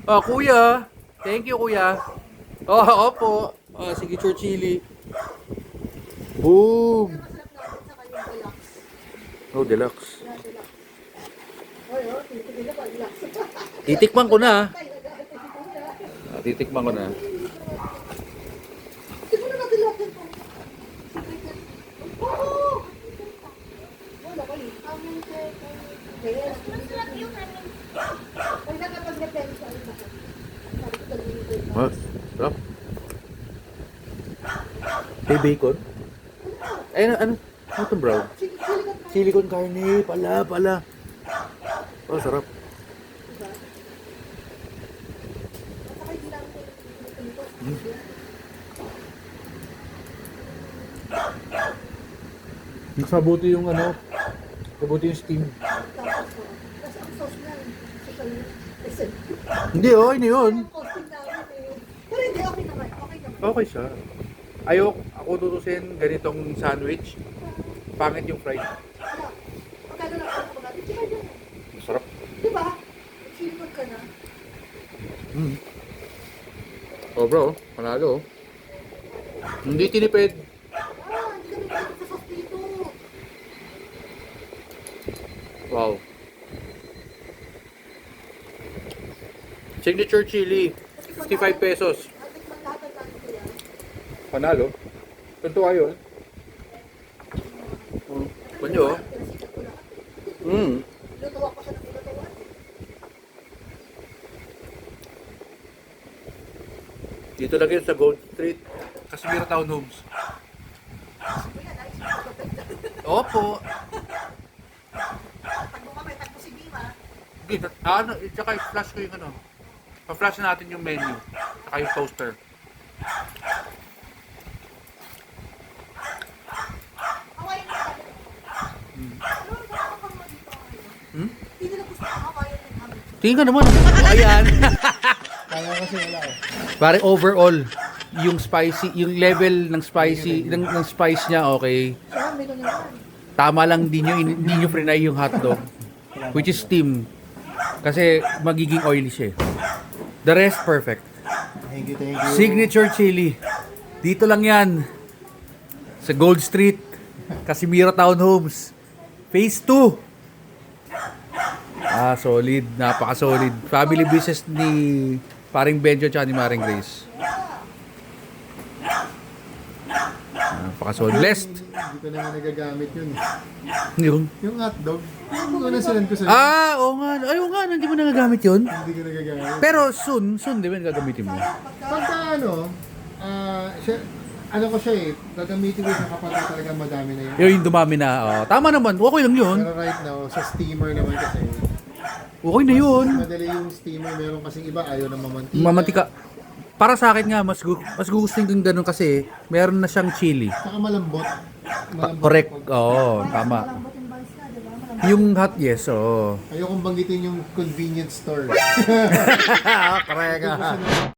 Oh, kuya. Thank you, kuya. Oh, opo. Signature chili. Boom. Masarap natin sa kanyang deluxe. Oh, deluxe. Yeah, deluxe. Oy, tinitigil na pa, deluxe. Titikman ko na. Ay, nag-aaral si kuya. Titikman ko na. Siguro na deluxe ito. Oo! Wala ko yun. Kaya, Masarap yung pag nakapag-depend sa akin, sabi ko talaga yung Ah, sarap. May bacon? Ay, ano? Ano itong brown? Chili con carne. Pala. Oh, sarap. Mas mabuti yung ano, mabuti yung steam. Kasi ang sauce niya, social listen. Hindi, okay na yun. Ang costing namin eh. Pero hindi, okay naman. Okay naman. Okay siya. Ako tutusin ganitong sandwich. Pangit yung fried. Wala. Pagkano lang ako natin, tsaka dyan. Masarap. Diba? Sinipag ka na. Oh bro, panalo. Hindi tinipid. Hindi kami pwede sa sauce dito. Wow. Signature chili. 55 pesos. Natikman lahat ng natin ko yan. Panalo. Tuntua yun. Panyo. Pinasikat ko lahat. Lutuwa ko siya ng ilutuwa. Dito lang yun sa Gold Street. Casimiro Townhomes. Kuya, nice. Opo. Tagbo ka, may tagbo si Bima. Okay, ano, tsaka i-flash ko yung ano. Pa-flash natin yung menu. Tsaka yung poster. Hawaii na tayo. Ano, nakakapang mo dito ngayon? Hindi na gusto ko Hawaii na namin. Tingin ka naman. Ayan. Kaya kasi wala eh. Pare overall, yung spicy, yung level ng spicy, ng spice niya okay. Siya, meron na yan. Tama lang hindi nyo frinay yung hotdog. Which is steam. Kasi magiging oily siya eh. The rest, perfect. Thank you. Signature chili. Dito lang yan. Sa Gold Street. Casimiro Townhomes. Phase 2. Solid. Napaka-solid. Family business ni Paring Benjo at ni Maring Grace. Napaka-solid. Blessed. Hindi ko na nga nagagamit yun eh. Yun. Yung hotdog, yung una sinend ko sa'yo, Oo nga. Ay, oo nga. Hindi mo nagagamit yun. hindi ko nagagamit. Pero soon, di ba gagamitin mo? Pagka ano, siya, ano ko siya eh, gagamitin ko siya kapag talaga madami na yun. Yung dumami na. Tama naman. Okay lang yun. Pero right now, sa steamer naman kasi, Okay na yun. madali yung steamer, meron kasing iba, ayaw na mamantika. Mamantika. Para sa akin nga, mas gugustuhin ko yung ganun kasi meron na siyang chili. Saka malambot. Correct. Oo, tama. Malambot yung buns na, diba? Malambot. Yung hot, yes, oo. Ayokong banggitin yung convenience store. Correct.